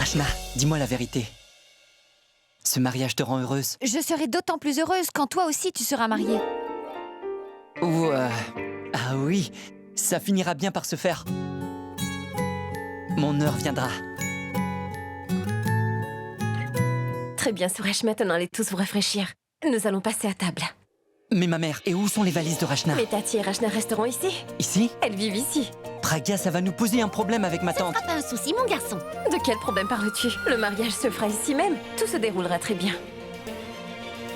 Rachna, dis-moi la vérité. Ce mariage te rend heureuse? Je serai d'autant plus heureuse quand toi aussi tu seras mariée. Ou ah oui, ça finira bien par se faire. Mon heure viendra. Très bien, Suresh, maintenant allez tous vous rafraîchir. Nous allons passer à table. Mais ma mère, et où sont les valises de Rachna? Mais Tati et Rachna resteront ici. Ici? Elles vivent ici. Pragya, ça va nous poser un problème avec ma tante. Pas un souci, mon garçon. De quel problème parles-tu? Le mariage se fera ici même. Tout se déroulera très bien.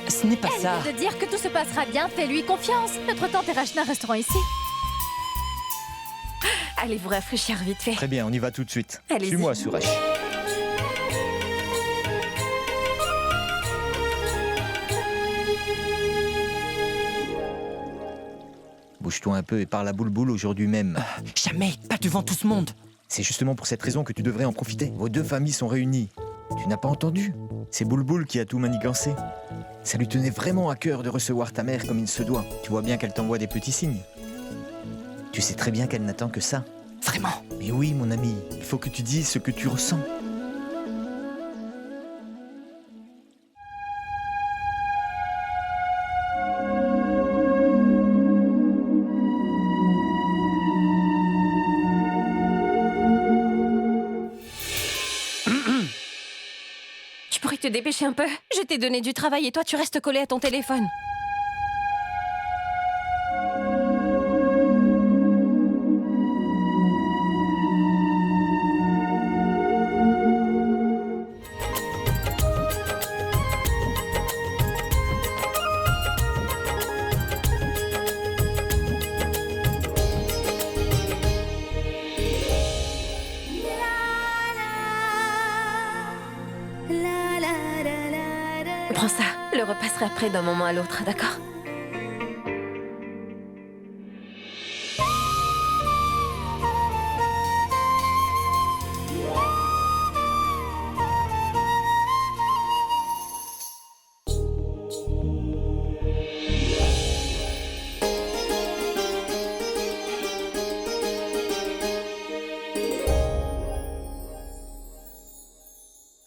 Ce n'est pas Elle ça. vient de dire que tout se passera bien, fais-lui confiance. Notre tante et Rachna resteront ici. Allez vous rafraîchir vite fait. Très bien, on y va tout de suite. Allez-y. Suis-moi, Suresh. Bouge-toi un peu et parle à Boulboul aujourd'hui même. Jamais, pas devant tout ce monde. C'est justement pour cette raison que tu devrais en profiter. Vos deux familles sont réunies. Tu n'as pas entendu? C'est Boulboul qui a tout manigancé. Ça lui tenait vraiment à cœur de recevoir ta mère comme il se doit. Tu vois bien qu'elle t'envoie des petits signes. Tu sais très bien qu'elle n'attend que ça. Vraiment. Mais oui, mon ami, il faut que tu dises ce que tu ressens. Tu pourrais te dépêcher un peu? Je t'ai donné du travail et toi tu restes collé à ton téléphone. Prends ça, le repas sera prêt d'un moment à l'autre, d'accord?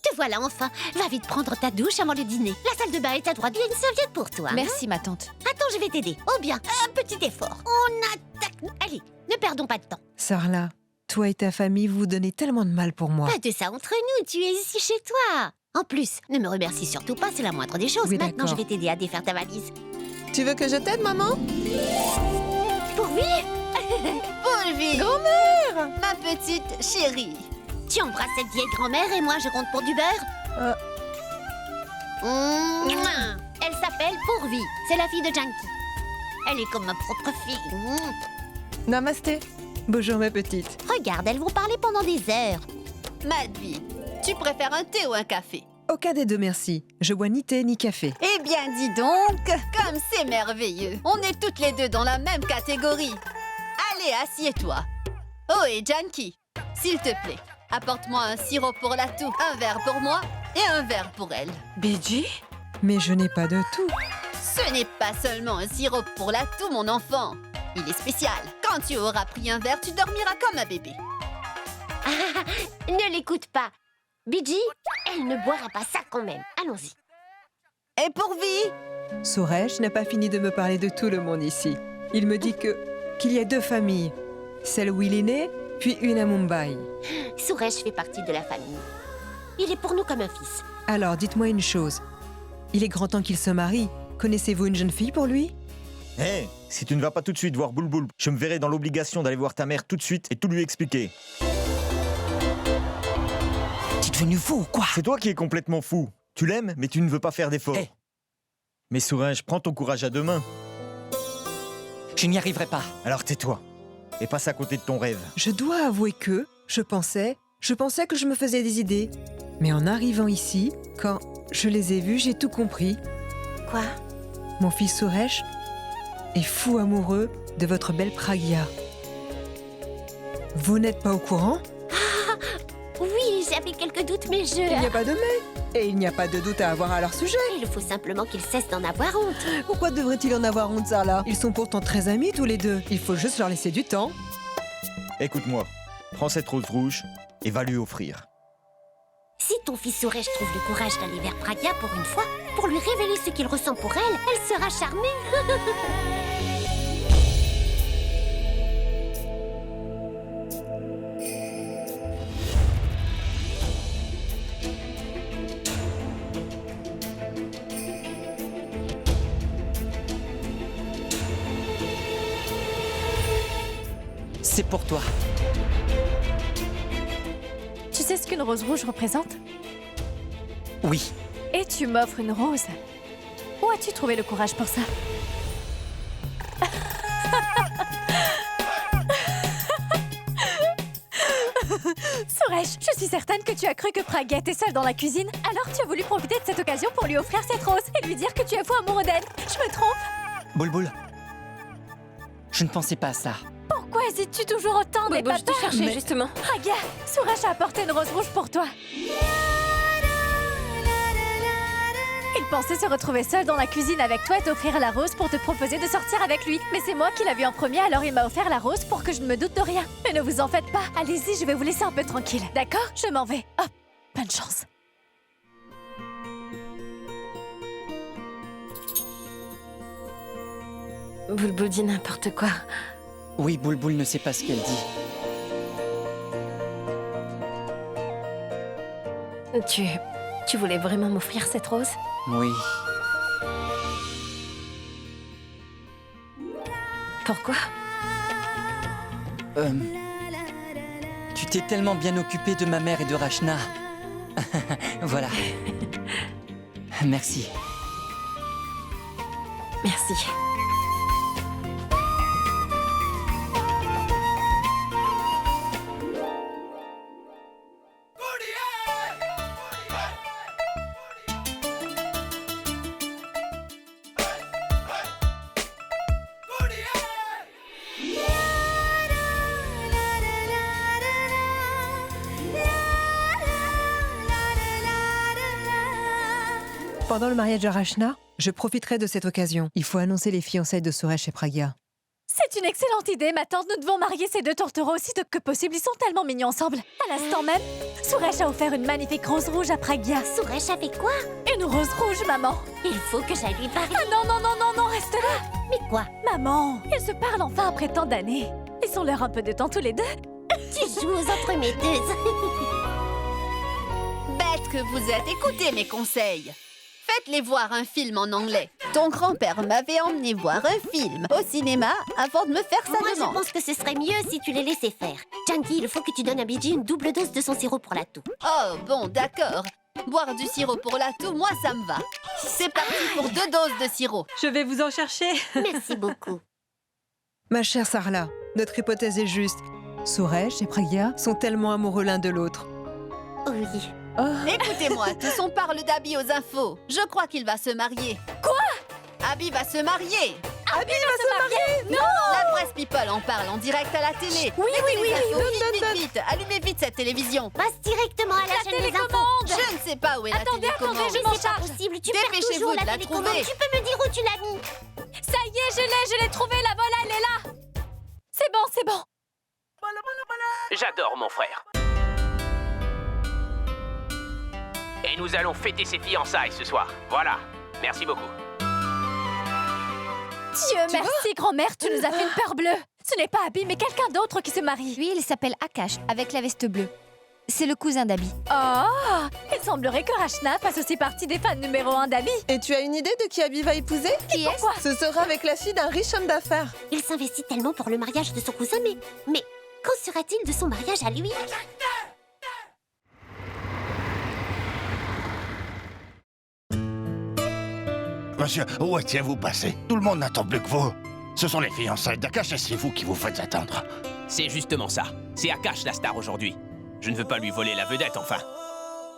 Te voilà enfin. Va vite prendre ta douche avant le dîner. La salle de bain est à droite, il y a une serviette pour toi. Merci ma tante. Attends, je vais t'aider. Oh bien, un petit effort. On attaque. Allez, ne perdons pas de temps. Sarla, toi et ta famille vous donnez tellement de mal pour moi. Pas de ça entre nous, tu es ici chez toi. En plus, ne me remercie surtout pas, c'est la moindre des choses. Oui, Maintenant, d'accord. je vais t'aider à défaire ta valise. Tu veux que je t'aide, maman? Pourvu Pourvu Grand-mère, ma petite chérie. Tu embrasses cette vieille grand-mère et moi, je compte pour du beurre. Mouah. Elle s'appelle Pourvi. C'est la fille de Janky. Elle est comme ma propre fille. Namasté. Bonjour, ma petite. Regarde, elles vont parler pendant des heures. Madvi, tu préfères un thé ou un café? Aucun des deux, merci. Je bois ni thé ni café. Eh bien, dis donc, comme c'est merveilleux. On est toutes les deux dans la même catégorie. Allez, assieds-toi. Oh, et Janky, s'il te plaît, apporte-moi un sirop pour la toux, un verre pour moi et un verre pour elle. Bidji? Mais je n'ai pas de tout. Ce n'est pas seulement un sirop pour la toux, mon enfant. Il est spécial. Quand tu auras pris un verre, tu dormiras comme un bébé. Ah, ne l'écoute pas. Bidji, elle ne boira pas ça quand même. Allons-y. Et Pourvi? Suresh n'a pas fini de me parler de tout le monde ici. Il me dit qu'il y a deux familles. Celle où il est né, puis une à Mumbai. Suresh fait partie de la famille. Il est pour nous comme un fils. Alors, dites-moi une chose. Il est grand temps qu'il se marie. Connaissez-vous une jeune fille pour lui? Hé, si tu ne vas pas tout de suite voir Boulboul, je me verrai dans l'obligation d'aller voir ta mère tout de suite et tout lui expliquer. T'es devenu fou ou quoi? C'est toi qui es complètement fou. Tu l'aimes, mais tu ne veux pas faire d'efforts. Hé. Mais Suresh, prends ton courage à deux mains. Je n'y arriverai pas. Alors tais-toi et passe à côté de ton rêve. Je dois avouer que je pensais que je me faisais des idées. Mais en arrivant ici, quand je les ai vus, j'ai tout compris. Quoi? Mon fils Suresh est fou amoureux de votre belle Pragya. Vous n'êtes pas au courant? Oui, j'avais quelques doutes, mais Il n'y a pas de mais. Et il n'y a pas de doute à avoir à leur sujet. Il faut simplement qu'il cesse d'en avoir honte. Pourquoi devrait-il en avoir honte, Sarla? Ils sont pourtant très amis tous les deux. Il faut juste leur laisser du temps. Écoute-moi, prends cette rose rouge et va lui offrir. Si ton fils Suresh trouve le courage d'aller vers Pragya pour une fois, pour lui révéler ce qu'il ressent pour elle, elle sera charmée. C'est pour toi. Tu sais ce qu'une rose rouge représente? Oui. Et tu m'offres une rose. Où as-tu trouvé le courage pour ça? Suresh, je suis certaine que tu as cru que Pragya était seule dans la cuisine. Alors tu as voulu profiter de cette occasion pour lui offrir cette rose et lui dire que tu es fou amoureux d'elle. Je me trompe? Bulbul. Je ne pensais pas à ça. Pourquoi hésites-tu toujours autant? N'aie pas Je te peur. cherchais justement. Pragya, Suresh a apporté une rose rouge pour toi. Il pensait se retrouver seul dans la cuisine avec toi et t'offrir la rose pour te proposer de sortir avec lui. Mais c'est moi qui l'ai vu en premier, alors il m'a offert la rose pour que je ne me doute de rien. Mais ne vous en faites pas. Allez-y, je vais vous laisser un peu tranquille. D'accord? Je m'en vais. Hop, bonne chance. Bulbul dit n'importe quoi. Oui, Bulbul ne sait pas ce qu'elle dit. Tu voulais vraiment m'offrir cette rose? Oui. Pourquoi? Tu t'es tellement bien occupée de ma mère et de Rachna. Voilà. Merci. Merci. Pendant le mariage de Rachna, je profiterai de cette occasion. Il faut annoncer les fiançailles de Suresh et Pragya. C'est une excellente idée, ma tante. Nous devons marier ces deux tourtereaux aussi tôt que possible. Ils sont tellement mignons ensemble. À l'instant même, Suresh a offert une magnifique rose rouge à Pragya. Suresh a fait quoi? Une rose rouge, maman. Il faut que j'aille lui parler. Ah non, non, non, non, non, reste là. Mais quoi? Maman, ils se parlent enfin après tant d'années. Laissons-leur un peu de temps tous les deux. Tu joues aux entremetteuses. Bête que vous êtes, écoutez mes conseils. Faites-les voir un film en anglais. Ton grand-père m'avait emmené voir un film au cinéma avant de me faire sa Moi, je demande. pense que ce serait mieux si tu les laissais faire. Janky, il faut que tu donnes à Biji une double dose de son sirop pour la toux. Oh, bon, d'accord. Boire du sirop pour la toux, moi, ça me va. C'est parti pour 2 doses de sirop. Je vais vous en chercher. Merci beaucoup. Ma chère Sarla, notre hypothèse est juste. Suresh et Pragya sont tellement amoureux l'un de l'autre. Oui. Écoutez-moi, tous on parle d'Abby aux infos. Je crois qu'il va se marier. Quoi? Abby va se marier. Abby va se marier. Non. La presse people en parle en direct à la télé. Oui, Mettez oui, les oui, infos, oui. vite, vite, vite. Allumez vite cette télévision. Passe directement à la chaîne des infos. télécommande. Je ne sais pas où est Attendez, la télécommande. attendez, je Mais m'en c'est pas charge. possible, tu perds Dépêchez-vous toujours de la la télécommande. trouver. Tu peux me dire où tu l'as mis? Ça y est, je l'ai trouvée, la voilà, elle est là. C'est bon, c'est bon. J'adore mon frère. Et nous allons fêter ses fiançailles ce soir. Voilà. Merci beaucoup. Dieu merci, grand-mère, tu nous as fait une peur bleue. Ce n'est pas Abby, mais quelqu'un d'autre qui se marie. Lui, il s'appelle Akash, avec la veste bleue. C'est le cousin d'Abby. Oh, il semblerait que Rachna fasse aussi partie des fans numéro 1 d'Abby. Et tu as une idée de qui Abby va épouser? Qui est-ce? Pourquoi? Ce sera avec la fille d'un riche homme d'affaires. Il s'investit tellement pour le mariage de son cousin, mais qu'en sera-t-il de son mariage à lui? Monsieur, où étiez-vous passé? Tout le monde n'attend plus que vous. Ce sont les fiançailles d'Akash et c'est vous qui vous faites attendre. C'est justement ça. C'est Akash la star aujourd'hui. Je ne veux pas lui voler la vedette, enfin.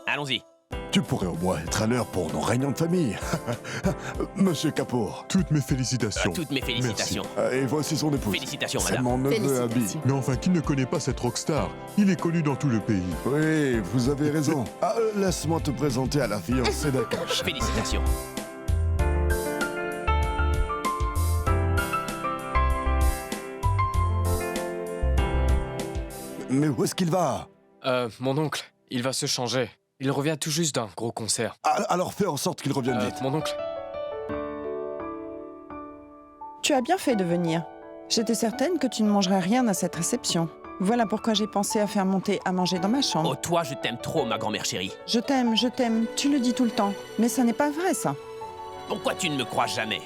Allons-y. Tu pourrais au moins être à l'heure pour nos réunions de famille. Monsieur Kapoor. Toutes mes félicitations. Toutes mes félicitations. Merci. Et voici son épouse. Félicitations, C'est madame. mon neveu Abby. Mais enfin, qui ne connaît pas cette rockstar? Il est connu dans tout le pays. Oui, vous avez raison. Laisse-moi te présenter à la fiancée d'Akash. Félicitations. Mais où est-ce qu'il va? Mon oncle, il va se changer. Il revient tout juste d'un gros concert. Alors fais en sorte qu'il revienne vite. Mon oncle. Tu as bien fait de venir. J'étais certaine que tu ne mangerais rien à cette réception. Voilà pourquoi j'ai pensé à faire monter à manger dans ma chambre. Oh, toi, je t'aime trop, ma grand-mère chérie. Je t'aime, tu le dis tout le temps. Mais ça n'est pas vrai, ça. Pourquoi tu ne me crois jamais?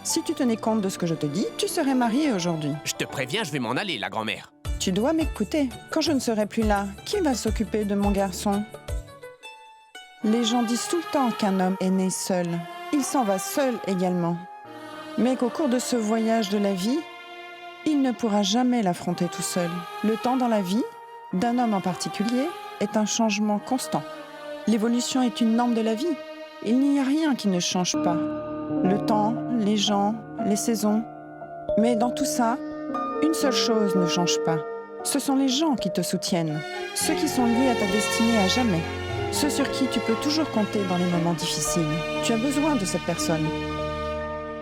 Si tu tenais compte de ce que je te dis, tu serais mariée aujourd'hui. Je te préviens, je vais m'en aller, la grand-mère. Tu dois m'écouter. Quand je ne serai plus là, qui va s'occuper de mon garçon? Les gens disent tout le temps qu'un homme est né seul. Il s'en va seul également. Mais qu'au cours de ce voyage de la vie, il ne pourra jamais l'affronter tout seul. Le temps dans la vie, d'un homme en particulier, est un changement constant. L'évolution est une norme de la vie. Il n'y a rien qui ne change pas. Le temps, les gens, les saisons. Mais dans tout ça, une seule chose ne change pas. Ce sont les gens qui te soutiennent. Ceux qui sont liés à ta destinée à jamais. Ceux sur qui tu peux toujours compter dans les moments difficiles. Tu as besoin de cette personne.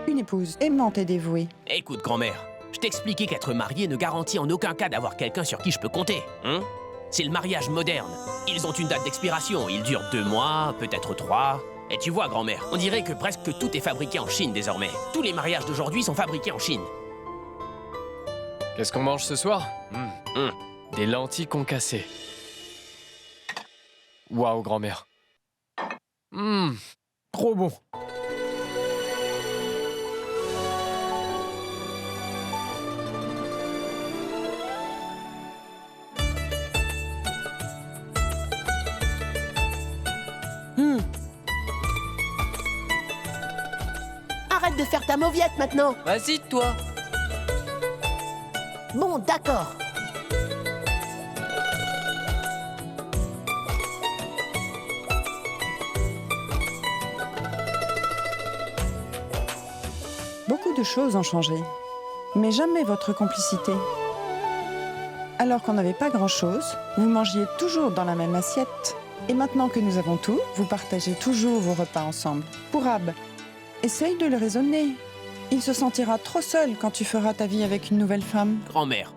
Une épouse aimante et dévouée. Écoute, grand-mère, je t'expliquais qu'être marié ne garantit en aucun cas d'avoir quelqu'un sur qui je peux compter. Hein? C'est le mariage moderne. Ils ont une date d'expiration. Ils durent 2 mois, peut-être 3. Et tu vois, grand-mère, on dirait que presque tout est fabriqué en Chine désormais. Tous les mariages d'aujourd'hui sont fabriqués en Chine. Qu'est-ce qu'on mange ce soir? Des lentilles concassées. Waouh, grand-mère. Trop bon. Arrête de faire ta mauviette maintenant. Vas-y, toi. Bon, d'accord. Beaucoup de choses ont changé, mais jamais votre complicité. Alors qu'on n'avait pas grand-chose, vous mangiez toujours dans la même assiette. Et maintenant que nous avons tout, vous partagez toujours vos repas ensemble. Pourab, essaye de le raisonner. Il se sentira trop seul quand tu feras ta vie avec une nouvelle femme. Grand-mère,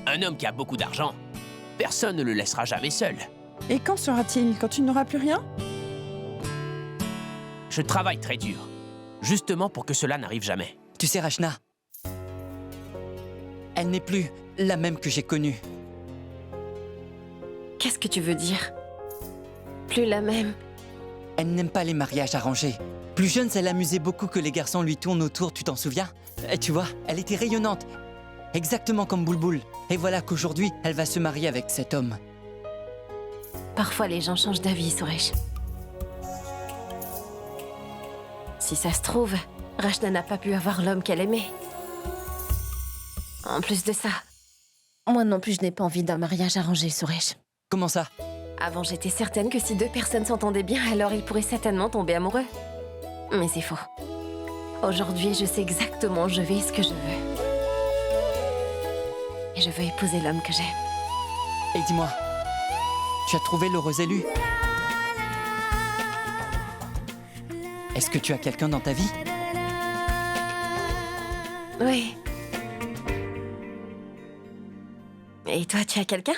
un homme qui a beaucoup d'argent, personne ne le laissera jamais seul. Et quand sera-t-il? Quand tu n'auras plus rien? Je travaille très dur, justement pour que cela n'arrive jamais. Tu sais, Rachna, elle n'est plus la même que j'ai connue. Qu'est-ce que tu veux dire? Plus la même. Elle n'aime pas les mariages arrangés. Plus jeune, ça l'amusait beaucoup que les garçons lui tournent autour, tu t'en souviens? Et tu vois, elle était rayonnante, exactement comme Boulboul. Et voilà qu'aujourd'hui, elle va se marier avec cet homme. Parfois, les gens changent d'avis, Suresh. Si ça se trouve, Rachna n'a pas pu avoir l'homme qu'elle aimait. En plus de ça, moi non plus, je n'ai pas envie d'un mariage arrangé, Suresh. Comment ça? Avant, j'étais certaine que si 2 personnes s'entendaient bien, alors ils pourraient certainement tomber amoureux. Mais c'est faux. Aujourd'hui, je sais exactement où je vais et ce que je veux. Et je veux épouser l'homme que j'aime. Et dis-moi, tu as trouvé l'heureux élu? Est-ce que tu as quelqu'un dans ta vie? Oui. Et toi, tu as quelqu'un?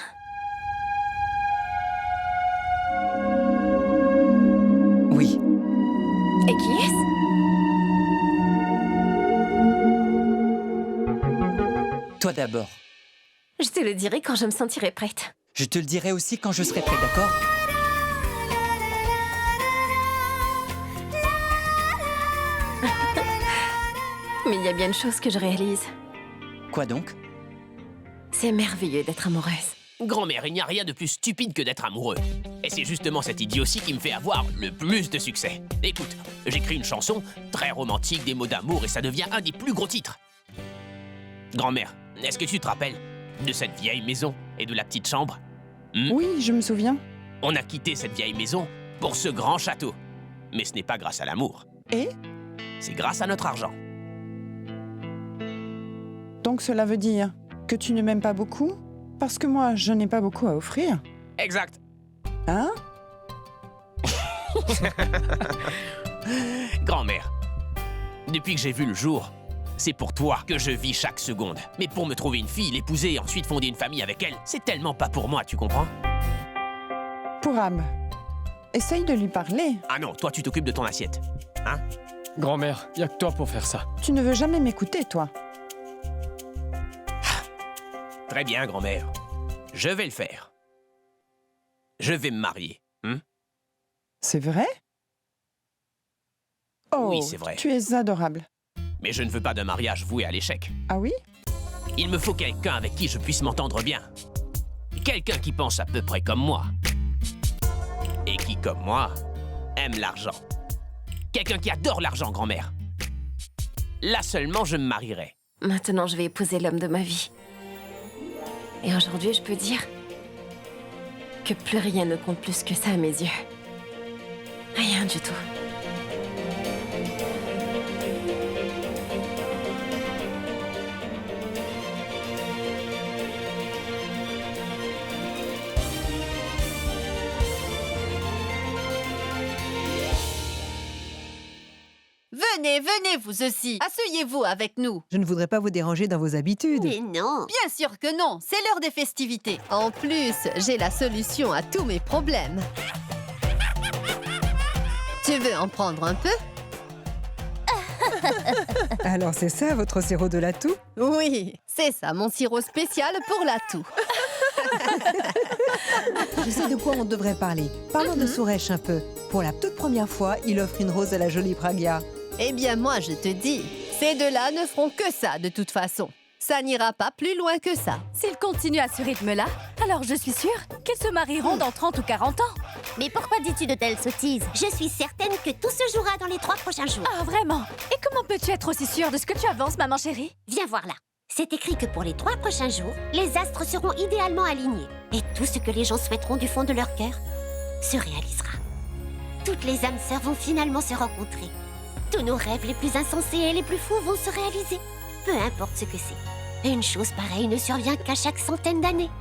Oui. Et qui est-ce? Toi d'abord. Je te le dirai quand je me sentirai prête. Je te le dirai aussi quand je serai prêt, d'accord? Mais il y a bien une chose que je réalise. Quoi donc? C'est merveilleux d'être amoureuse. Grand-mère, il n'y a rien de plus stupide que d'être amoureux. Et c'est justement cette idiotie qui me fait avoir le plus de succès. Écoute, j'écris une chanson, très romantique, des mots d'amour, et ça devient un des plus gros titres. Grand-mère, est-ce que tu te rappelles de cette vieille maison et de la petite chambre? Oui, je me souviens. On a quitté cette vieille maison pour ce grand château. Mais ce n'est pas grâce à l'amour. Et? C'est grâce à notre argent. Donc cela veut dire que tu ne m'aimes pas beaucoup? Parce que moi, je n'ai pas beaucoup à offrir. Exact. Hein? Grand-mère, depuis que j'ai vu le jour, c'est pour toi que je vis chaque seconde. Mais pour me trouver une fille, l'épouser et ensuite fonder une famille avec elle, c'est tellement pas pour moi, tu comprends? Pourab, essaye de lui parler. Ah non, toi tu t'occupes de ton assiette. Hein? Grand-mère, y a que toi pour faire ça. Tu ne veux jamais m'écouter, toi. Très bien, grand-mère. Je vais le faire. Je vais me marier. C'est vrai? Oh, Oui, c'est vrai. Tu es adorable. Mais je ne veux pas d'un mariage voué à l'échec. Ah oui? Il me faut quelqu'un avec qui je puisse m'entendre bien. Quelqu'un qui pense à peu près comme moi. Et qui, comme moi, aime l'argent. Quelqu'un qui adore l'argent, grand-mère. Là seulement, je me marierai. Maintenant, je vais épouser l'homme de ma vie. Et aujourd'hui, je peux dire que plus rien ne compte plus que ça à mes yeux. Rien du tout. Venez, venez, vous aussi. Asseyez-vous avec nous. Je ne voudrais pas vous déranger dans vos habitudes. Mais non. Bien sûr que non, c'est l'heure des festivités. En plus, j'ai la solution à tous mes problèmes. Tu veux en prendre un peu? Alors c'est ça, votre sirop de l'atout? Oui, c'est ça, mon sirop spécial pour l'atout. Je sais de quoi on devrait parler. Parlons de Suresh un peu. Pour la toute première fois, il offre une rose à la jolie Pragya. Eh bien, moi, je te dis, ces deux-là ne feront que ça de toute façon. Ça n'ira pas plus loin que ça. S'ils continuent à ce rythme-là, alors je suis sûre qu'ils se marieront dans 30 ou 40 ans. Mais pourquoi dis-tu de telles sottises? Je suis certaine que tout se jouera dans les 3 prochains jours. Ah, vraiment? Et comment peux-tu être aussi sûre de ce que tu avances, maman chérie? Viens voir là. C'est écrit que pour les 3 prochains jours, les astres seront idéalement alignés. Et tout ce que les gens souhaiteront du fond de leur cœur se réalisera. Toutes les âmes sœurs vont finalement se rencontrer. Tous nos rêves les plus insensés et les plus fous vont se réaliser. Peu importe ce que c'est. Une chose pareille ne survient qu'à chaque centaine d'années.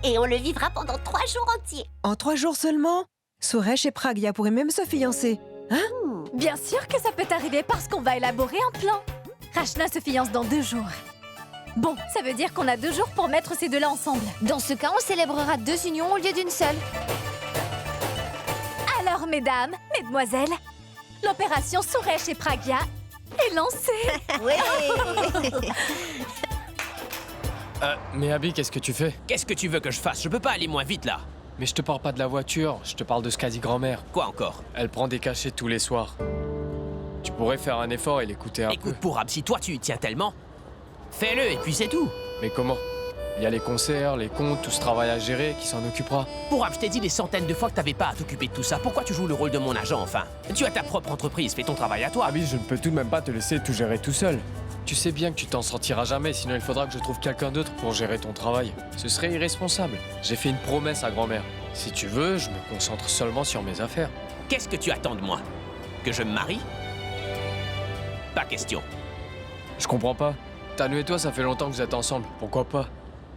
Et on le vivra pendant 3 jours entiers. En 3 jours seulement? Suresh et Pragya pourraient même se fiancer. Hein? Bien sûr que ça peut arriver parce qu'on va élaborer un plan. Rachna se fiance dans 2 jours. Bon, ça veut dire qu'on a 2 jours pour mettre ces deux-là ensemble. Dans ce cas, on célébrera 2 unions au lieu d'une seule. Alors, mesdames, mesdemoiselles, l'opération Suresh et Pragya est lancée. Ouais. Mais Abby, qu'est-ce que tu fais? Qu'est-ce que tu veux que je fasse? Je peux pas aller moins vite, là. Mais je te parle pas de la voiture, je te parle de ce qu'a dit grand-mère. Quoi encore? Elle prend des cachets tous les soirs. Tu pourrais faire un effort et l'écouter un peu. Écoute, pour si toi tu y tiens tellement, fais-le et puis c'est tout. Mais comment? Il y a les concerts, les comptes, tout ce travail à gérer, qui s'en occupera? Je t'ai dit des centaines de fois que t'avais pas à t'occuper de tout ça. Pourquoi tu joues le rôle de mon agent, enfin? Tu as ta propre entreprise, fais ton travail à toi. Abby, je ne peux tout de même pas te laisser tout gérer tout seul. Tu sais bien que tu t'en sortiras jamais, sinon il faudra que je trouve quelqu'un d'autre pour gérer ton travail. Ce serait irresponsable. J'ai fait une promesse à grand-mère. Si tu veux, je me concentre seulement sur mes affaires. Qu'est-ce que tu attends de moi? Que je me marie? Pas question. Je comprends pas. Tanou et toi, ça fait longtemps que vous êtes ensemble. Pourquoi pas?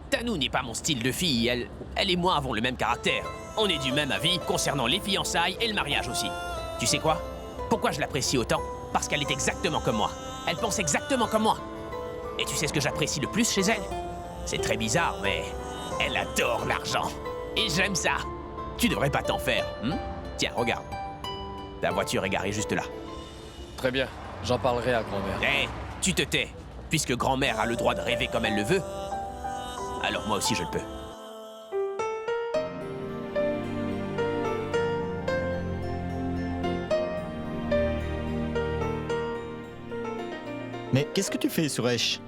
Tanou n'est pas mon style de fille. Elle et moi avons le même caractère. On est du même avis concernant les fiançailles et le mariage aussi. Tu sais quoi? Pourquoi je l'apprécie autant? Parce qu'elle est exactement comme moi. Elle pense exactement comme moi. Et tu sais ce que j'apprécie le plus chez elle? C'est très bizarre, mais elle adore l'argent. Et j'aime ça. Tu devrais pas t'en faire. Tiens, regarde. Ta voiture est garée juste là. Très bien. J'en parlerai à grand-mère. Hé, tu te tais. Puisque grand-mère a le droit de rêver comme elle le veut, alors moi aussi je le peux. Mais qu'est-ce que tu fais, Suresh?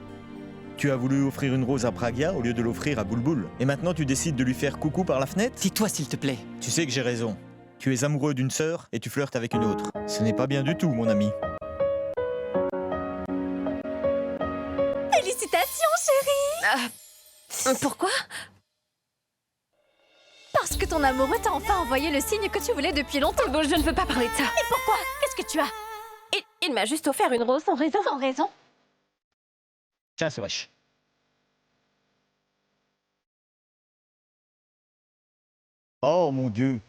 Tu as voulu offrir une rose à Pragya au lieu de l'offrir à Bulbul. Et maintenant tu décides de lui faire coucou par la fenêtre? Tais-toi, s'il te plaît. Tu sais que j'ai raison. Tu es amoureux d'une sœur et tu flirtes avec une autre. Ce n'est pas bien du tout, mon ami. Félicitations, chérie! Pourquoi? Parce que ton amoureux t'a enfin envoyé le signe que tu voulais depuis longtemps. Bon, je ne veux pas parler de ça. Et pourquoi? Qu'est-ce que tu as? Il m'a juste offert une rose sans raison. Sans raison? Tiens, Suresh. Oh mon Dieu.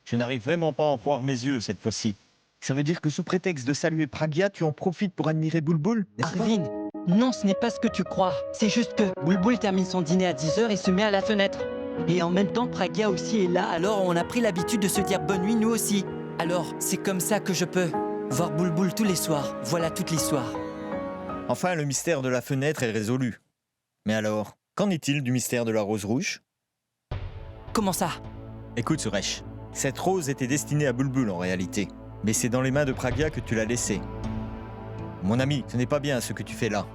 Je n'arrive vraiment pas à en croire mes yeux cette fois-ci. Ça veut dire que sous prétexte de saluer Pragya, tu en profites pour admirer Bulbul? Arvin, non, ce n'est pas ce que tu crois. C'est juste que Bulbul termine son dîner à 10h et se met à la fenêtre. Et en même temps, Pragya aussi est là, alors on a pris l'habitude de se dire bonne nuit nous aussi. Alors, c'est comme ça que je peux voir Bulbul tous les soirs. Voilà toute l'histoire. Enfin, le mystère de la fenêtre est résolu. Mais alors, qu'en est-il du mystère de la rose rouge? Comment ça? Écoute, Suresh, cette rose était destinée à Bulbul en réalité. Mais c'est dans les mains de Pragya que tu l'as laissée. Mon ami, ce n'est pas bien ce que tu fais là.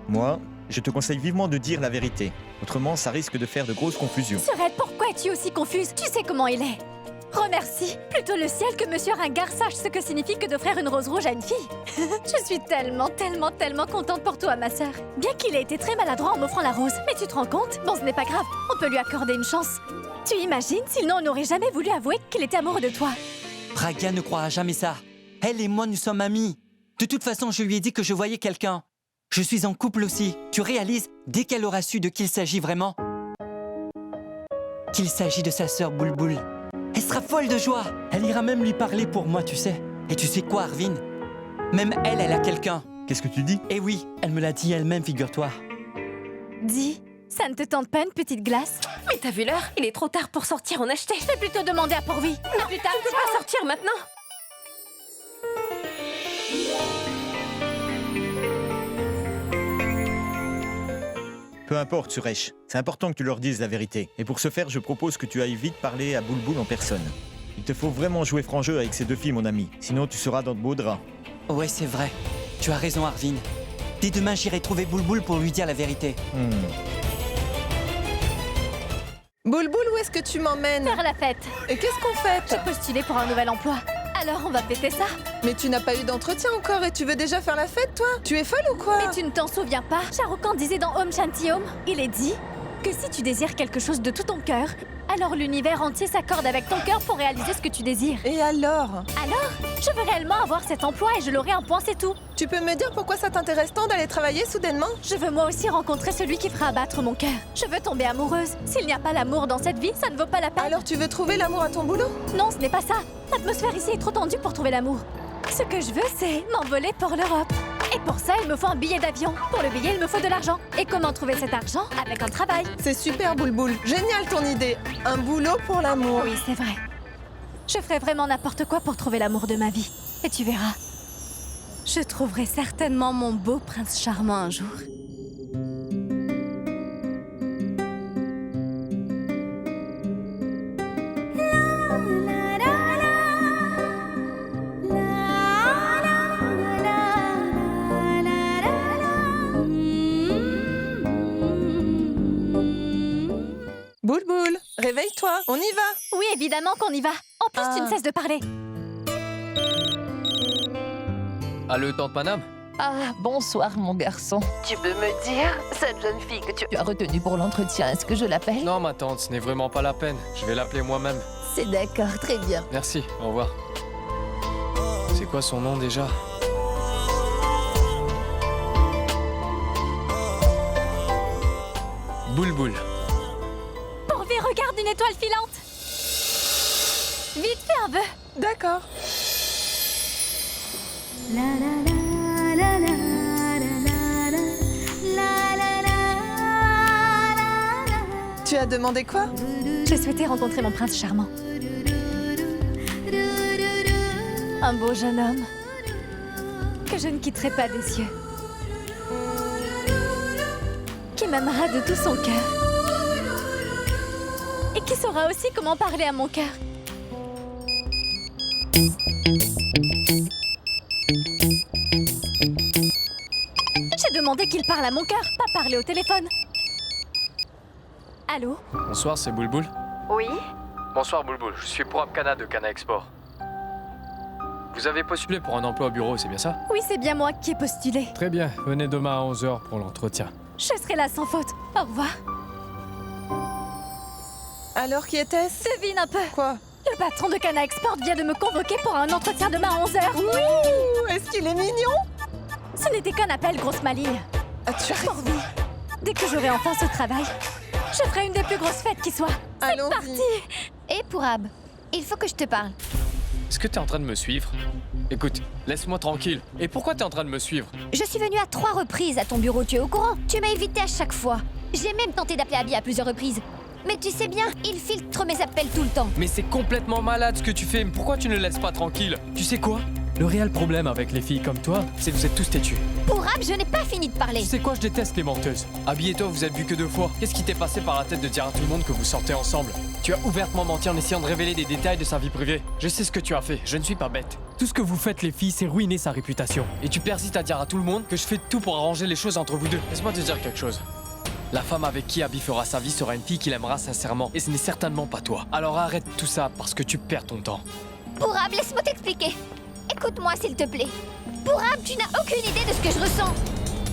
Moi, je te conseille vivement de dire la vérité. Autrement, ça risque de faire de grosses confusions. Sorel, pourquoi es-tu aussi confuse? Tu sais comment il est. Remercie plutôt le ciel que Monsieur Ringard sache ce que signifie que d'offrir une rose rouge à une fille. Je suis tellement contente pour toi, ma sœur. Bien qu'il ait été très maladroit en m'offrant la rose. Mais tu te rends compte? Bon, ce n'est pas grave, on peut lui accorder une chance. Tu imagines? Sinon, on n'aurait jamais voulu avouer qu'il était amoureux de toi. Pragya ne croira jamais ça. Elle et moi, nous sommes amis. De toute façon, je lui ai dit que je voyais quelqu'un. Je suis en couple aussi. Tu réalises, dès qu'elle aura su de qui il s'agit vraiment, qu'il s'agit de sa sœur Bulbul, elle sera folle de joie. Elle ira même lui parler pour moi, tu sais. Et tu sais quoi, Arvin? Même elle a quelqu'un. Qu'est-ce que tu dis? Eh oui, elle me l'a dit elle-même, figure-toi. Dis, ça ne te tente pas une petite glace? Mais t'as vu l'heure? Il est trop tard pour sortir en acheter. Je vais plutôt demander à Pourvi. Non, plus tard, tu peux pas sortir maintenant. Peu importe, Suresh. C'est important que tu leur dises la vérité. Et pour ce faire, je propose que tu ailles vite parler à Bulbul en personne. Il te faut vraiment jouer franc jeu avec ces deux filles, mon ami. Sinon, tu seras dans de beaux draps. Ouais, c'est vrai. Tu as raison, Arvin. Dès demain, j'irai trouver Bulbul pour lui dire la vérité. Bulbul, où est-ce que tu m'emmènes? Faire la fête. Et qu'est-ce qu'on fait? J'ai postulé pour un nouvel emploi. Alors, on va fêter ça. Mais tu n'as pas eu d'entretien encore et tu veux déjà faire la fête, toi? Tu es folle ou quoi? Mais tu ne t'en souviens pas? Shah Rukh Khan disait dans Om Shanti Om, il est dit que si tu désires quelque chose de tout ton cœur, alors l'univers entier s'accorde avec ton cœur pour réaliser ce que tu désires. Et alors? Alors, je veux réellement avoir cet emploi et je l'aurai un point, c'est tout. Tu peux me dire pourquoi ça t'intéresse tant d'aller travailler soudainement? Je veux moi aussi rencontrer celui qui fera abattre mon cœur. Je veux tomber amoureuse. S'il n'y a pas l'amour dans cette vie, ça ne vaut pas la peine. Alors tu veux trouver l'amour à ton boulot? Non, ce n'est pas ça. L'atmosphère ici est trop tendue pour trouver l'amour. Ce que je veux, c'est m'envoler pour l'Europe. Et pour ça, il me faut un billet d'avion. Pour le billet, il me faut de l'argent. Et comment trouver cet argent? Avec un travail. C'est super, Bulbul. Génial ton idée. Un boulot pour l'amour. Oui, c'est vrai. Je ferai vraiment n'importe quoi pour trouver l'amour de ma vie. Et tu verras. Je trouverai certainement mon beau prince charmant un jour. Bulbul, réveille-toi, on y va. Oui, évidemment qu'on y va. En plus, tu ne cesses de parler. Allô, tante Panam? Ah, bonsoir, mon garçon. Tu peux me dire, cette jeune fille que tu as retenue pour l'entretien, est-ce que je l'appelle? Non, ma tante, ce n'est vraiment pas la peine. Je vais l'appeler moi-même. C'est d'accord, très bien. Merci, au revoir. C'est quoi son nom déjà? Bulbul. Pourvu, regarde une étoile filante. Vite, fais un vœu. D'accord. Tu as demandé quoi? J'ai souhaité rencontrer mon prince charmant. Un beau jeune homme que je ne quitterai pas des yeux. Qui m'aimera de tout son cœur. Et qui saura aussi comment parler à mon cœur. J'ai demandé qu'il parle à mon cœur, pas parler au téléphone. Allô? Bonsoir, c'est Bulbul. Oui? Bonsoir, Bulbul. Je suis Purab Khanna de Khanna Export. Vous avez postulé pour un emploi au bureau, c'est bien ça? Oui, c'est bien moi qui ai postulé. Très bien. Venez demain à 11h pour l'entretien. Je serai là sans faute. Au revoir. Alors, qui était-ce? Devine un peu. Quoi? Le patron de Khanna Export vient de me convoquer pour un entretien demain à 11h. Oui! Est-ce qu'il est mignon? Ce n'était qu'un appel, grosse maligne. Ah, tu as raison. Dès que j'aurai enfin ce travail, je ferai une des plus grosses fêtes qui soit. C'est parti! Et Purab, il faut que je te parle. Est-ce que t'es en train de me suivre? Écoute, laisse-moi tranquille. Et pourquoi t'es en train de me suivre? Je suis venue à 3 reprises à ton bureau, tu es au courant? Tu m'as évité à chaque fois. J'ai même tenté d'appeler Abby à plusieurs reprises. Mais tu sais bien, il filtre mes appels tout le temps. Mais c'est complètement malade ce que tu fais. Pourquoi tu ne le laisses pas tranquille? Tu sais quoi? Le réel problème avec les filles comme toi, c'est que vous êtes tous têtus. Pour Ab, je n'ai pas fini de parler. Tu sais quoi, je déteste les menteuses. Abby et toi, vous êtes vus que 2 fois. Qu'est-ce qui t'est passé par la tête de dire à tout le monde que vous sortez ensemble? Tu as ouvertement menti en essayant de révéler des détails de sa vie privée. Je sais ce que tu as fait, je ne suis pas bête. Tout ce que vous faites les filles, c'est ruiner sa réputation. Et tu persistes à dire à tout le monde que je fais tout pour arranger les choses entre vous deux. Laisse-moi te dire quelque chose. La femme avec qui Abby fera sa vie sera une fille qu'il aimera sincèrement. Et ce n'est certainement pas toi. Alors arrête tout ça parce que tu perds ton temps. Pour Ab, laisse-moi t'expliquer. Écoute-moi, s'il te plaît. Pour Ab, tu n'as aucune idée de ce que je ressens.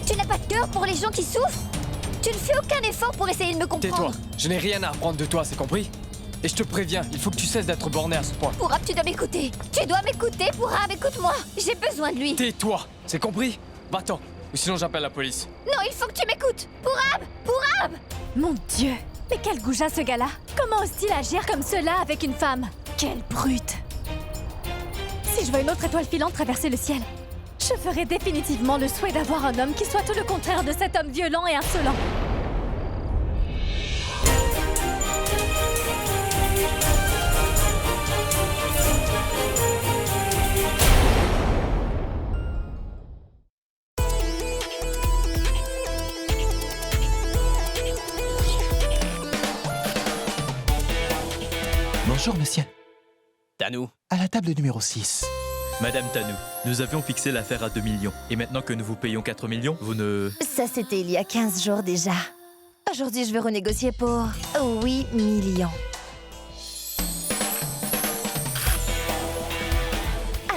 Tu n'as pas de cœur pour les gens qui souffrent. Tu ne fais aucun effort pour essayer de me comprendre. Tais-toi, je n'ai rien à apprendre de toi, c'est compris? Et je te préviens, il faut que tu cesses d'être borné à ce point. Pour Ab, tu dois m'écouter. Tu dois m'écouter, pour Ab, écoute-moi. J'ai besoin de lui. Tais-toi, c'est compris? Va-t'en, ou sinon j'appelle la police. Non, il faut que tu m'écoutes. Pour Ab. Mon Dieu! Mais quel goujat ce gars-là! Comment ose-t-il agir comme cela avec une femme? Quelle brute! Si je vois une autre étoile filante traverser le ciel, je ferai définitivement le souhait d'avoir un homme qui soit tout le contraire de cet homme violent et insolent. Bonjour, monsieur. Tanou. À la table numéro 6. Madame Tanou, nous avions fixé l'affaire à 2 millions. Et maintenant que nous vous payons 4 millions, vous ne... Ça, c'était il y a 15 jours déjà. Aujourd'hui, je vais renégocier pour 8 millions.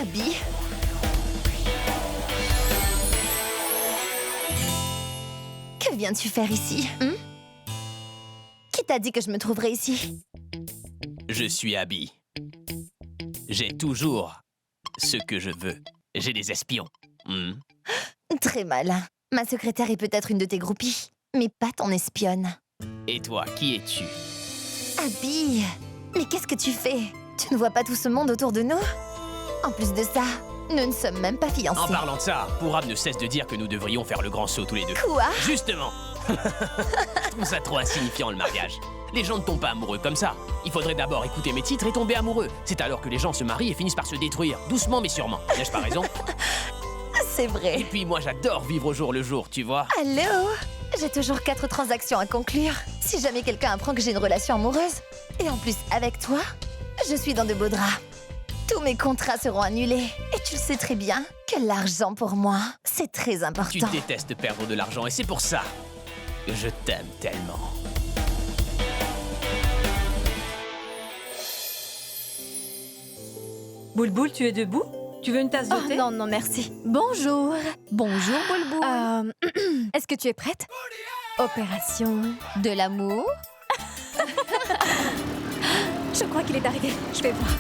Abby? Que viens-tu faire ici, Qui t'a dit que je me trouverais ici? Je suis Abby. J'ai toujours ce que je veux. J'ai des espions. Très malin. Ma secrétaire est peut-être une de tes groupies, mais pas ton espionne. Et toi, qui es-tu? Abby, mais qu'est-ce que tu fais? Tu ne vois pas tout ce monde autour de nous? En plus de ça, nous ne sommes même pas fiancés. En parlant de ça, Pourab ne cesse de dire que nous devrions faire le grand saut tous les deux. Quoi? Justement. Je trouve ça trop insignifiant, le mariage. Les gens ne tombent pas amoureux comme ça. Il faudrait d'abord écouter mes titres et tomber amoureux. C'est alors que les gens se marient et finissent par se détruire, doucement mais sûrement. N'ai-je pas raison? C'est vrai. Et puis moi, j'adore vivre au jour le jour, tu vois. Allô? J'ai toujours 4 transactions à conclure. Si jamais quelqu'un apprend que j'ai une relation amoureuse, et en plus avec toi, je suis dans de beaux draps. Tous mes contrats seront annulés. Et tu le sais très bien que l'argent pour moi, c'est très important. Tu détestes perdre de l'argent et c'est pour ça que je t'aime tellement. Boulboul, tu es debout? Tu veux une tasse de thé? Non, non, merci. Bonjour. Bonjour, Boulboul. Est-ce que tu es prête? Opération... De l'amour? Je crois qu'il est arrivé. Je vais voir.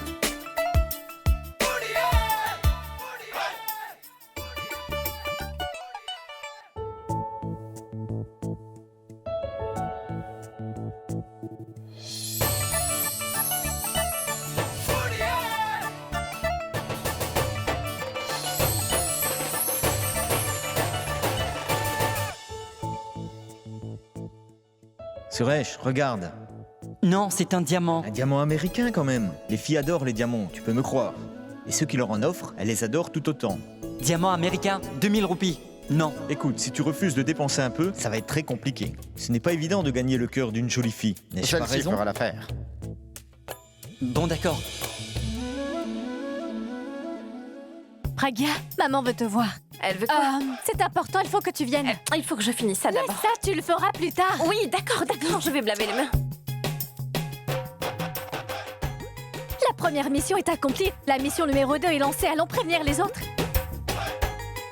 Suresh, regarde. Non, c'est un diamant. Un diamant américain quand même. Les filles adorent les diamants, tu peux me croire. Et ceux qui leur en offrent, elles les adorent tout autant. Diamant américain, 2000 roupies. Non. Écoute, si tu refuses de dépenser un peu, ça va être très compliqué. Ce n'est pas évident de gagner le cœur d'une jolie fille, n'ai-je pas raison? fera l'affaire. Bon, d'accord. Pragya, maman veut te voir. Elle veut quoi? C'est important, il faut que tu viennes. Il faut que je finisse ça d'abord. Mais ça, tu le feras plus tard. Oui, d'accord, je vais me laver les mains. La première mission est accomplie. La mission numéro 2 est lancée. Allons prévenir les autres.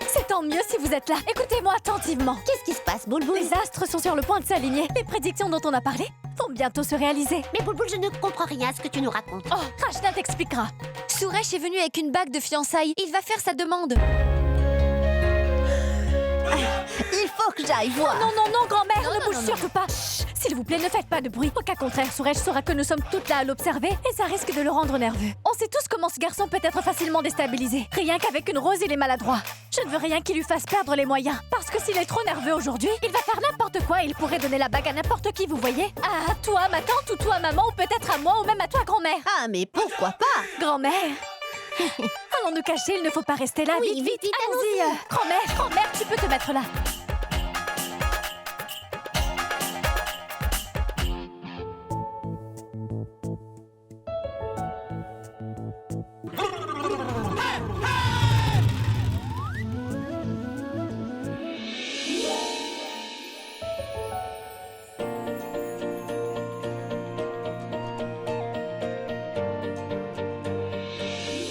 C'est tant mieux si vous êtes là. Écoutez-moi attentivement. Qu'est-ce qui se passe, Boulboul? Les astres sont sur le point de s'aligner. Les prédictions dont on a parlé vont bientôt se réaliser. Mais Boulboul, je ne comprends rien à ce que tu nous racontes. Oh, Rachna t'expliquera. Suresh est venu avec une bague de fiançailles. Il va faire sa demande. Il faut que j'aille voir. Non, non, non, grand-mère, ne bouge surtout pas. Chut, s'il vous plaît, ne faites pas de bruit. Au cas contraire, Suresh saura que nous sommes toutes là à l'observer et ça risque de le rendre nerveux. On sait tous comment ce garçon peut être facilement déstabilisé. Rien qu'avec une rose, il est maladroit. Je ne veux rien qui lui fasse perdre les moyens. Parce que s'il est trop nerveux aujourd'hui, il va faire n'importe quoi et il pourrait donner la bague à n'importe qui, vous voyez? À toi, ma tante, ou toi, maman, ou peut-être à moi, ou même à toi, grand-mère. Ah, mais pourquoi pas? Grand-mère. Allons nous cacher, il ne faut pas rester là. Oui, vite, allons-y. Grand-mère, tu peux te mettre là.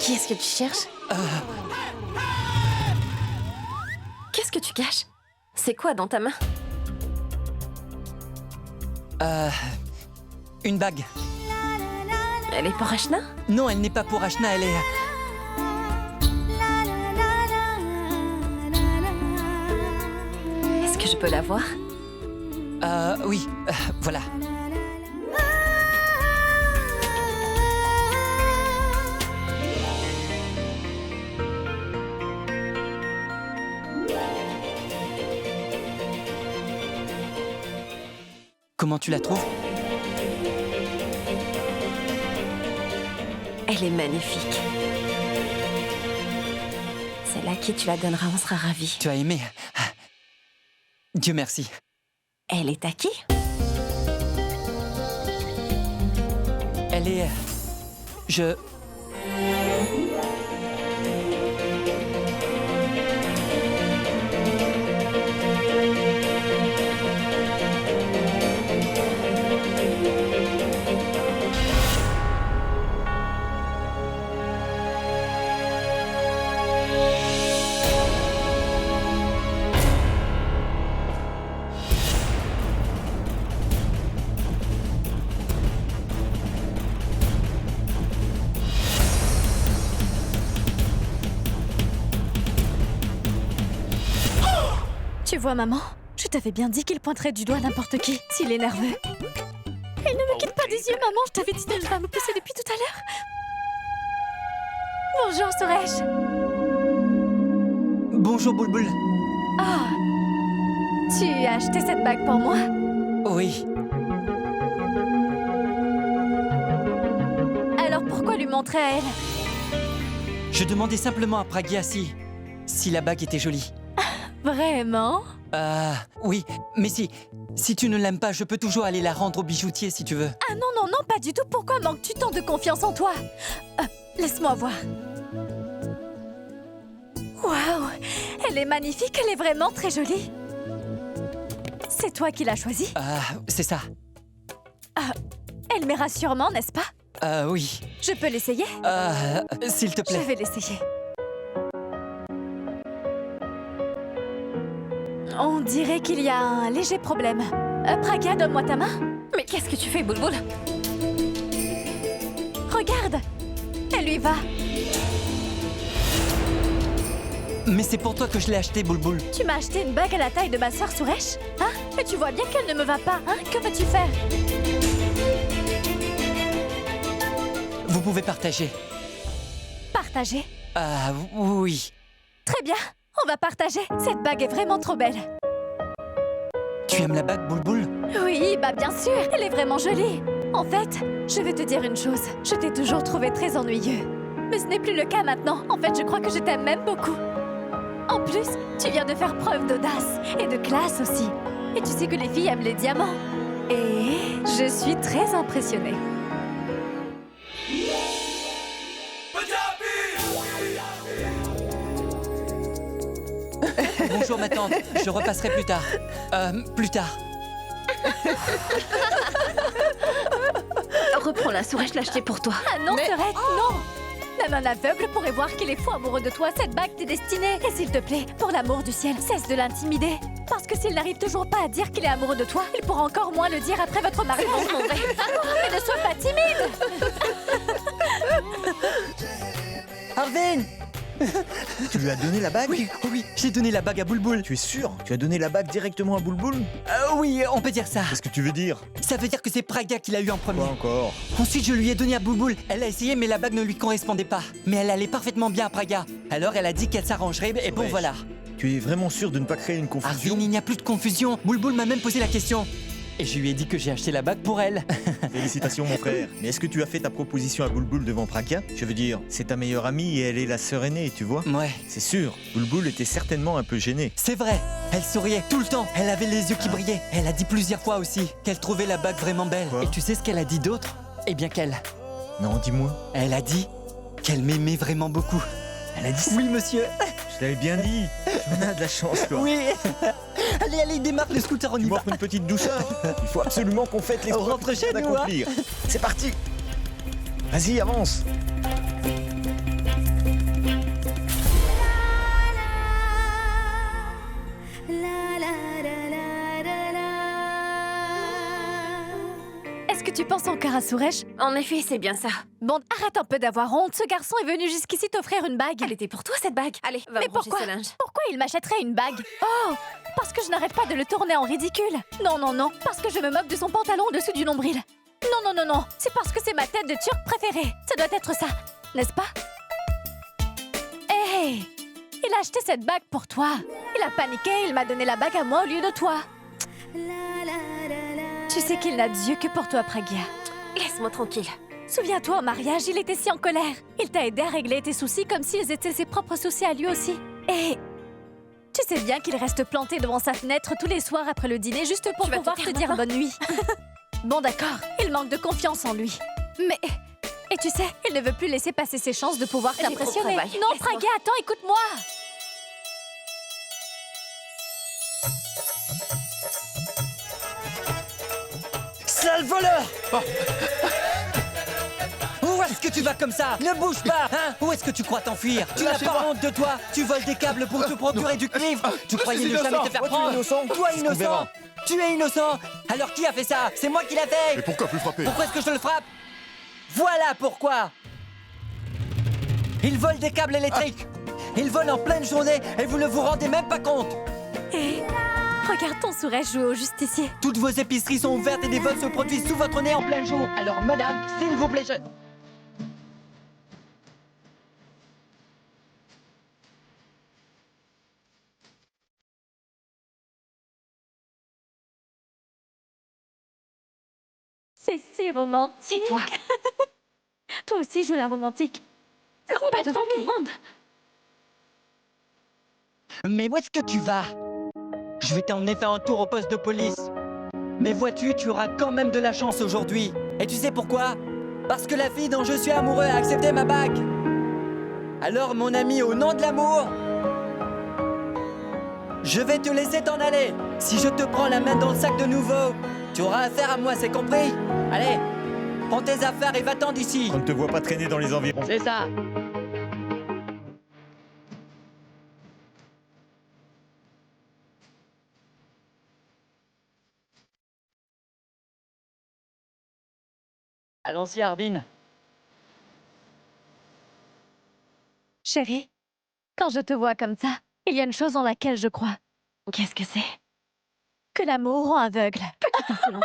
Qui est-ce que tu cherches? Qu'est-ce que tu caches? C'est quoi dans ta main? Une bague. Elle est pour Ashna? Non, elle n'est pas pour Ashna, elle est... Est-ce que je peux la voir? Oui, voilà. Comment tu la trouves? Elle est magnifique. Celle à qui tu la donneras, on sera ravis. Tu as aimé? Dieu merci. Elle est à qui? Elle est... Je... Tu vois, maman, je t'avais bien dit qu'il pointerait du doigt n'importe qui, s'il est nerveux. Il ne me quitte pas des yeux, maman, je t'avais dit de ne pas me pousser depuis tout à l'heure. Bonjour, Suresh. Bonjour, Bulbul. Ah, tu as acheté cette bague pour moi? Oui. Alors pourquoi lui montrer à elle? Je demandais simplement à Pragya si la bague était jolie. Vraiment? Oui, mais si tu ne l'aimes pas, je peux toujours aller la rendre au bijoutier si tu veux. Ah non, non, non, pas du tout. Pourquoi manques-tu tant de confiance en toi? Laisse-moi voir. Waouh, elle est magnifique, elle est vraiment très jolie. C'est toi qui l'as choisie? C'est ça. Elle m'ira sûrement, n'est-ce pas? Oui. Je peux l'essayer? S'il te plaît. Je vais l'essayer. On dirait qu'il y a un léger problème. Pragya, donne-moi ta main. Mais qu'est-ce que tu fais, Bulbul? Regarde, elle lui va. Mais c'est pour toi que je l'ai acheté, Bulbul. Tu m'as acheté une bague à la taille de ma sœur Suresh? Hein? Mais tu vois bien qu'elle ne me va pas, hein? Que veux-tu faire? Vous pouvez partager. Partager? Oui. Très bien, on va partager. Cette bague est vraiment trop belle. Tu aimes la bague, Bulbul? Oui, bah bien sûr, elle est vraiment jolie. En fait, je vais te dire une chose. Je t'ai toujours trouvé très ennuyeux. Mais ce n'est plus le cas maintenant. En fait, je crois que je t'aime même beaucoup. En plus, tu viens de faire preuve d'audace et de classe aussi. Et tu sais que les filles aiment les diamants. Et je suis très impressionnée. Bonjour ma tante, je repasserai plus tard. Plus tard. Reprends-la, Suresh l'a achetée pour toi. Ah non, Serette, non! Même un aveugle pourrait voir qu'il est fou amoureux de toi. Cette bague t'est destinée. Et s'il te plaît, pour l'amour du ciel, cesse de l'intimider. Parce que s'il n'arrive toujours pas à dire qu'il est amoureux de toi, il pourra encore moins le dire après votre mariage. C'est bon, mon vrai. Mais ne sois pas timide. Arvin! Tu lui as donné la bague? Oui, j'ai donné la bague à Boulboul. Tu es sûr? Tu as donné la bague directement à Boulboul? Oui, on peut dire ça. Qu'est-ce que tu veux dire? Ça veut dire que c'est Praga qui l'a eu en premier. Quoi encore? Ensuite, je lui ai donné à Boulboul. Elle a essayé, mais la bague ne lui correspondait pas. Mais elle allait parfaitement bien à Praga. Alors, elle a dit qu'elle s'arrangerait, et bon, voilà. Tu es vraiment sûr de ne pas créer une confusion? Arvin, il n'y a plus de confusion. Boulboul m'a même posé la question. Et je lui ai dit que j'ai acheté la bague pour elle. Félicitations mon frère. Mais est-ce que tu as fait ta proposition à Boulboul devant Praga? Je veux dire, c'est ta meilleure amie et elle est la sœur aînée, tu vois? Ouais. C'est sûr, Boulboul était certainement un peu gênée. C'est vrai, elle souriait tout le temps. Elle avait les yeux qui brillaient. Elle a dit plusieurs fois aussi qu'elle trouvait la bague vraiment belle. Quoi? Et tu sais ce qu'elle a dit d'autre? Eh bien qu'elle... Non, dis-moi. Elle a dit qu'elle m'aimait vraiment beaucoup. Elle a dit ça? Oui, monsieur. Je l'avais bien dit. Tu en as de la chance, toi. Oui. Allez, démarre le scooter, on y Tu va. m'offres une petite douceur? Il faut absolument qu'on fête les On rentre chez nous, hein. C'est parti. Vas-y, avance. Est-ce que tu penses encore à Suresh? En effet, c'est bien ça. Bon, arrête un peu d'avoir honte. Ce garçon est venu jusqu'ici t'offrir une bague. Elle était pour toi, cette bague. Allez, va Mais brancher pourquoi? ce linge. Pourquoi il m'achèterait une bague? Oh, parce que je n'arrête pas de le tourner en ridicule. Non, parce que je me moque de son pantalon au-dessus du nombril. Non, c'est parce que c'est ma tête de turc préférée. Ça doit être ça, n'est-ce pas? Hé, il a acheté cette bague pour toi. Il a paniqué, il m'a donné la bague à moi au lieu de toi. Tu sais qu'il n'a d'yeux que pour toi, Pragya. Laisse-moi tranquille. Souviens-toi, au mariage, il était si en colère. Il t'a aidé à régler tes soucis comme s'ils étaient ses propres soucis à lui aussi. Et tu sais bien qu'il reste planté devant sa fenêtre tous les soirs après le dîner juste pour Tu vas pouvoir te te taire dire maintenant? bonne nuit. Bon, d'accord, il manque de confiance en lui. Mais... Et tu sais, il ne veut plus laisser passer ses chances de pouvoir J'ai trop de t'impressionner. travail. Non, Laisse-moi. Pragya, attends, écoute-moi. Sale voleur! Où est-ce que tu vas comme ça? Ne bouge pas, hein? Où est-ce que tu crois t'enfuir? Tu n'as pas honte de toi? Tu voles des câbles pour te procurer du cuivre? Tu croyais ne jamais te faire prendre? Toi innocent! Tu es innocent! Alors qui a fait ça? C'est moi qui l'ai fait! Et pourquoi plus frapper? Pourquoi est-ce que je le frappe? Voilà pourquoi! Il vole des câbles électriques! Il vole en pleine journée et vous ne vous rendez même pas compte! Et regarde ton sourire jouer au justicier. Toutes vos épiceries sont ouvertes et des vols se produisent sous votre nez en plein jour. Alors, madame, s'il vous plaît, C'est si romantique. Toi. Toi aussi, je la romantique. Pas devant tout le monde. Mais où est-ce que tu vas? Je vais t'emmener faire un tour au poste de police. Mais vois-tu, tu auras quand même de la chance aujourd'hui. Et tu sais pourquoi? Parce que la fille dont je suis amoureux a accepté ma bague. Alors, mon ami, au nom de l'amour, je vais te laisser t'en aller. Si je te prends la main dans le sac de nouveau, tu auras affaire à moi, c'est compris? Allez, prends tes affaires et va-t'en d'ici. On ne te voit pas traîner dans les environs. C'est ça. Allons-y, Arvin. Chérie, quand je te vois comme ça, il y a une chose en laquelle je crois. Qu'est-ce que c'est? Que l'amour rend aveugle. Petite insolente.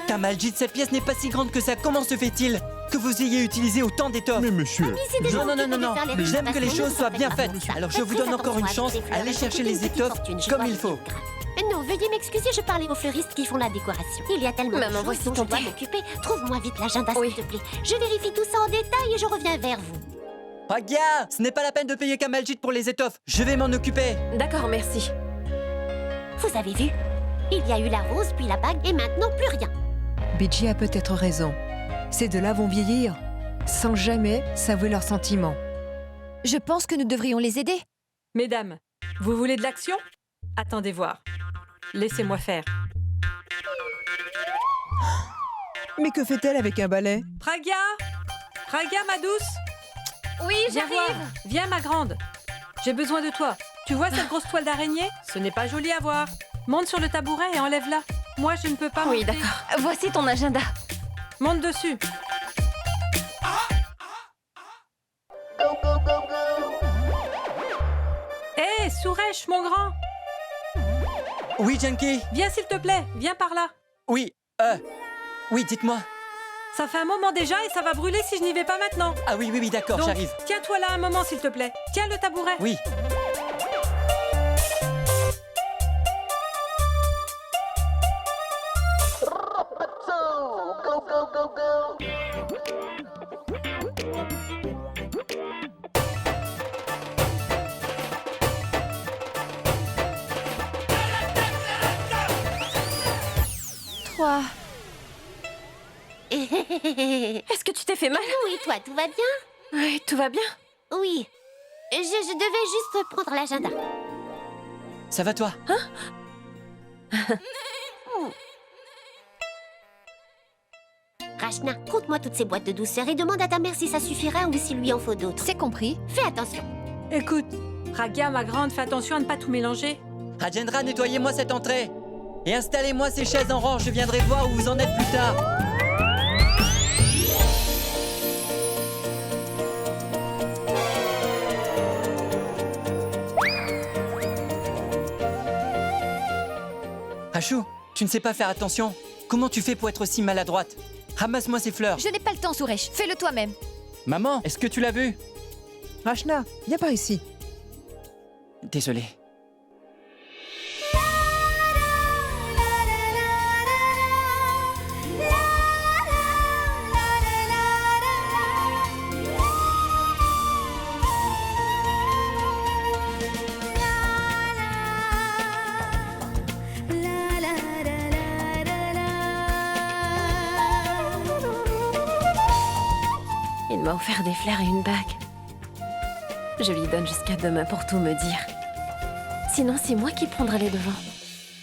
Kamaljit, cette pièce n'est pas si grande que ça. Comment se fait-il que vous ayez utilisé autant d'étoffes? Mais monsieur... Non. J'aime que les choses soient bien faites. Alors je vous donne encore une chance. Allez chercher les étoffes comme il faut. Non, veuillez m'excuser, je parlais aux fleuristes qui font la décoration. Il y a tellement Maman, de voici choses dont ton je dois thé. m'occuper. Trouve-moi vite l'agenda, s'il te plaît. Je vérifie tout ça en détail et je reviens vers vous. Pragya, ce n'est pas la peine de payer Kamaljit pour les étoffes. Je vais m'en occuper. D'accord, merci. Vous avez vu? Il y a eu la rose, puis la bague, et maintenant plus rien. Bidji a peut-être raison. Ces deux-là vont vieillir sans jamais s'avouer leurs sentiments. Je pense que nous devrions les aider. Mesdames, vous voulez de l'action? Attendez voir. Laissez-moi faire. Mais que fait-elle avec un balai? Pragya! Pragya, ma douce! Oui, Viens voir. Viens, ma grande. J'ai besoin de toi. Tu vois cette grosse toile d'araignée? Ce n'est pas joli à voir. Monte sur le tabouret et enlève-la. Moi, je ne peux pas. Oui, d'accord. Voici ton agenda. Monte dessus. Hé, Suresh, mon grand. Oui, Janky. Viens, s'il te plaît. Viens par là. Oui, dites-moi. Ça fait un moment déjà et ça va brûler si je n'y vais pas maintenant. Ah oui, d'accord, Donc, j'arrive. tiens-toi là un moment, s'il te plaît. Tiens le tabouret. Oui. Trois. Est-ce que tu t'es fait mal? Oui, toi, tout va bien? Oui, tout va bien. Oui. Je devais juste prendre l'agenda. Ça va toi? Rachna, compte-moi toutes ces boîtes de douceur et demande à ta mère si ça suffirait ou s'il lui en faut d'autres. C'est compris. Fais attention. Écoute, Ragia, ma grande, fais attention à ne pas tout mélanger. Rajendra, nettoyez-moi cette entrée. Et installez-moi ces chaises en rang, je viendrai voir où vous en êtes plus tard. Rachou, tu ne sais pas faire attention. Comment tu fais pour être si maladroite? Ramasse-moi ces fleurs. Je n'ai pas le temps, Suresh. Fais-le toi-même. Maman, est-ce que tu l'as vu? Rachna, viens par ici. Désolé. Il m'a offert des fleurs et une bague. Je lui donne jusqu'à demain pour tout me dire. Sinon, c'est moi qui prendrai les devants.